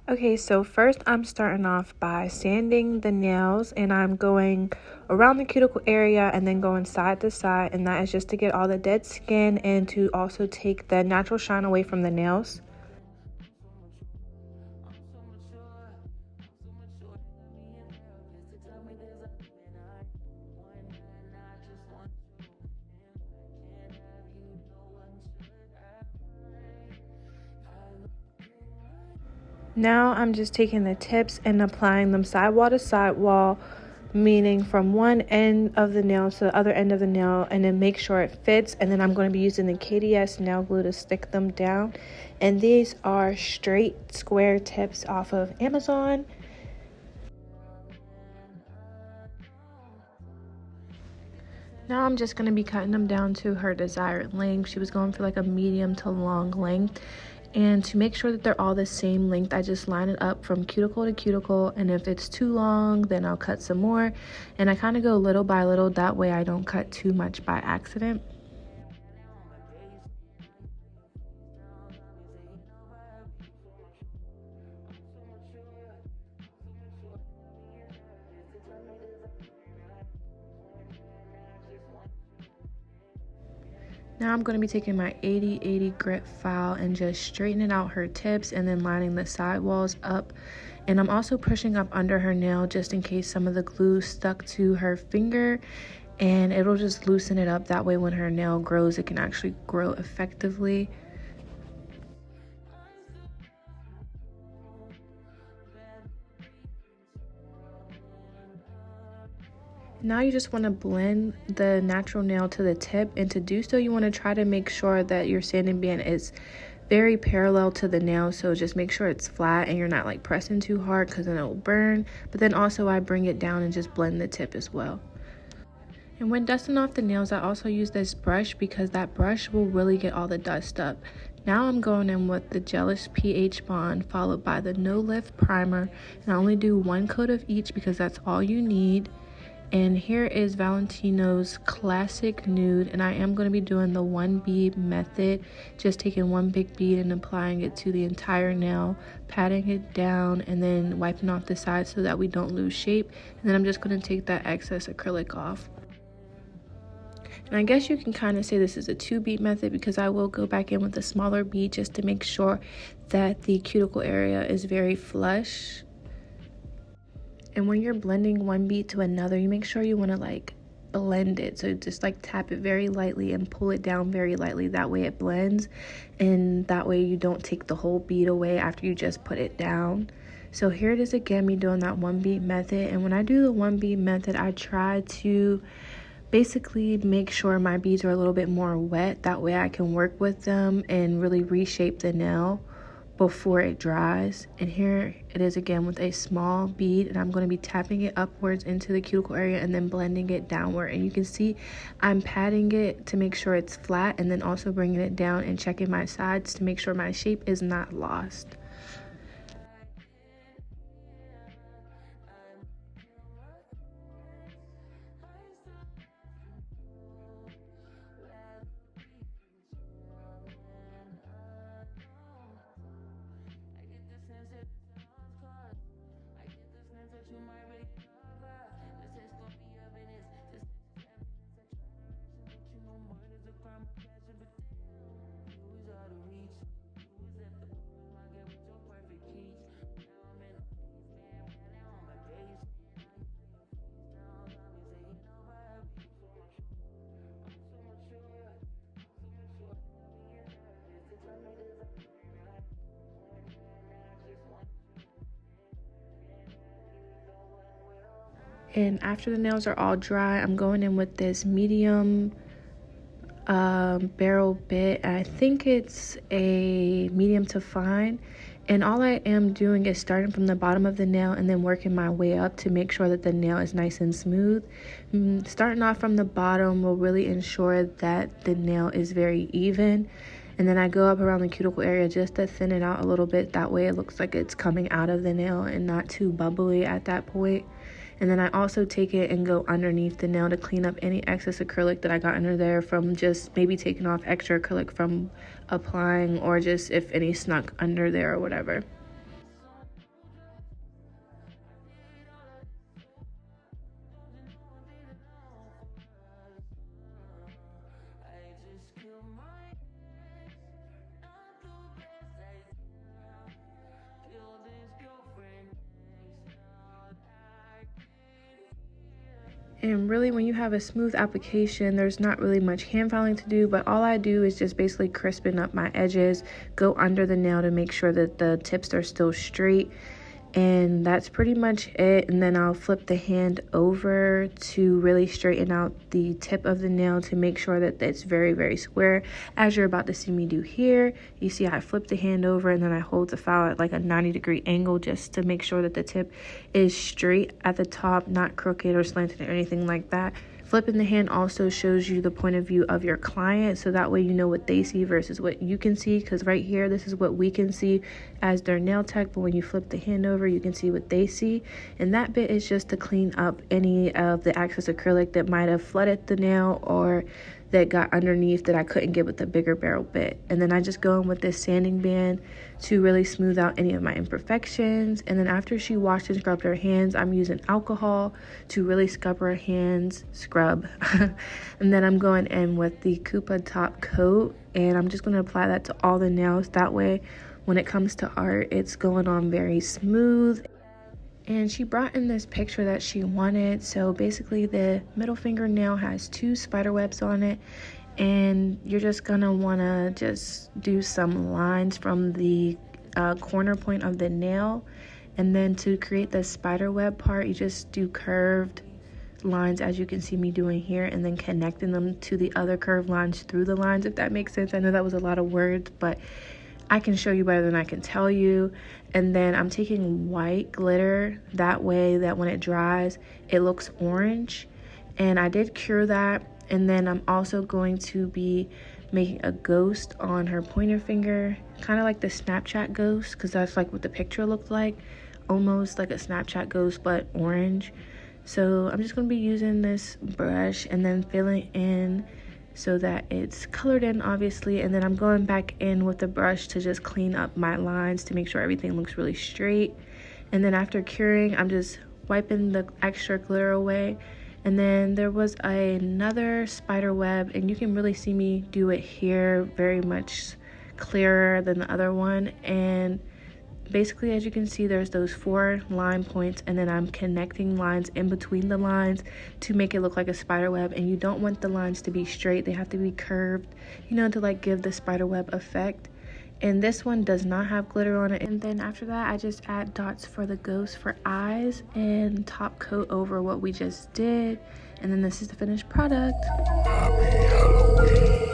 Okay, so first I'm starting off by sanding the nails, and I'm going around the cuticle area and then going side to side, and that is just to get all the dead skin and to also take the natural shine away from the nails. Now I'm just taking the tips and applying them sidewall to sidewall, meaning from one end of the nail to the other end of the nail, and then make sure it fits. And then I'm going to be using the KDS nail glue to stick them down. And these are straight square tips off of Amazon. Now I'm just going to be cutting them down to her desired length. She was going for like a medium to long length. And to make sure that they're all the same length, I just line it up from cuticle to cuticle. And if it's too long, then I'll cut some more. And I kind of go little by little. That way I don't cut too much by accident. Now I'm going to be taking my 80/80 grit file and just straightening out her tips and then lining the sidewalls up. And I'm also pushing up under her nail just in case some of the glue stuck to her finger, and it'll just loosen it up. That way when her nail grows, it can actually grow effectively. Now you just want to blend the natural nail to the tip, and to do so you want to try to make sure that your sanding band is very parallel to the nail. So just make sure it's flat and you're not like pressing too hard, because then it will burn. But then also I bring it down and just blend the tip as well. And when dusting off the nails, I also use this brush because that brush will really get all the dust up. Now I'm going in with the Gelish pH Bond followed by the No Lift Primer, and I only do one coat of each because that's all you need. And here is Valentino's Classic Nude, and I am going to be doing the one bead method, just taking one big bead and applying it to the entire nail, patting it down, and then wiping off the sides so that we don't lose shape. And then I'm just going to take that excess acrylic off. And I guess you can kind of say this is a 2-bead method, because I will go back in with a smaller bead just to make sure that the cuticle area is very flush. And when you're blending one bead to another, you make sure you want to like blend it. So just like tap it very lightly and pull it down very lightly. That way it blends, and that way you don't take the whole bead away after you just put it down. So here it is again, me doing that one bead method. And when I do the one bead method, I try to basically make sure my beads are a little bit more wet. That way I can work with them and really reshape the nail before it dries. And here it is again with a small bead, and I'm going to be tapping it upwards into the cuticle area and then blending it downward. And you can see I'm patting it to make sure it's flat, and then also bringing it down and checking my sides to make sure my shape is not lost. And after the nails are all dry, I'm going in with this medium barrel bit. I think it's a medium to fine. And all I am doing is starting from the bottom of the nail and then working my way up to make sure that the nail is nice and smooth. Starting off from the bottom will really ensure that the nail is very even. And then I go up around the cuticle area just to thin it out a little bit. That way it looks like it's coming out of the nail and not too bubbly at that point. And then I also take it and go underneath the nail to clean up any excess acrylic that I got under there from just maybe taking off extra acrylic from applying, or just if any snuck under there or whatever. And really, when you have a smooth application, there's not really much hand filing to do, but all I do is just basically crispen up my edges, go under the nail to make sure that the tips are still straight. And that's pretty much it. And then I'll flip the hand over to really straighten out the tip of the nail to make sure that it's very, very square, as you're about to see me do here. You see I flip the hand over and then I hold the file at like a 90-degree angle just to make sure that the tip is straight at the top, not crooked or slanted or anything like that. Flipping the hand also shows you the point of view of your client, so that way you know what they see versus what you can see, because right here, this is what we can see as their nail tech, but when you flip the hand over, you can see what they see. And that bit is just to clean up any of the excess acrylic that might have flooded the nail or that got underneath that I couldn't get with the bigger barrel bit. And then I just go in with this sanding band to really smooth out any of my imperfections. And then after she washed and scrubbed her hands, I'm using alcohol to really scrub her hands, and then I'm going in with the Koopa top coat, and I'm just going to apply that to all the nails. That way when it comes to art, it's going on very smooth. And she brought in this picture that she wanted. So basically the middle fingernail has 2 spider webs on it, and you're just gonna wanna just do some lines from the corner point of the nail. And then to create the spider web part, you just do curved lines, as you can see me doing here, and then connecting them to the other curved lines through the lines, if that makes sense. I know that was a lot of words, but I can show you better than I can tell you. And then I'm taking white glitter, that way that when it dries, it looks orange. And I did cure that. And then I'm also going to be making a ghost on her pointer finger, kind of like the Snapchat ghost, because that's like what the picture looked like, almost like a Snapchat ghost, but orange. So I'm just going to be using this brush and then filling in so that it's colored in, obviously. And then I'm going back in with the brush to just clean up my lines to make sure everything looks really straight. And then after curing, I'm just wiping the extra glitter away. And then there was another spider web, and you can really see me do it here, very much clearer than the other one. And basically, as you can see, there's those 4 line points, and then I'm connecting lines in between the lines to make it look like a spider web. And you don't want the lines to be straight, they have to be curved, you know, to like give the spider web effect. And this one does not have glitter on it. And then after that, I just add dots for the ghost for eyes and top coat over what we just did. And then this is the finished product. Happy Halloween.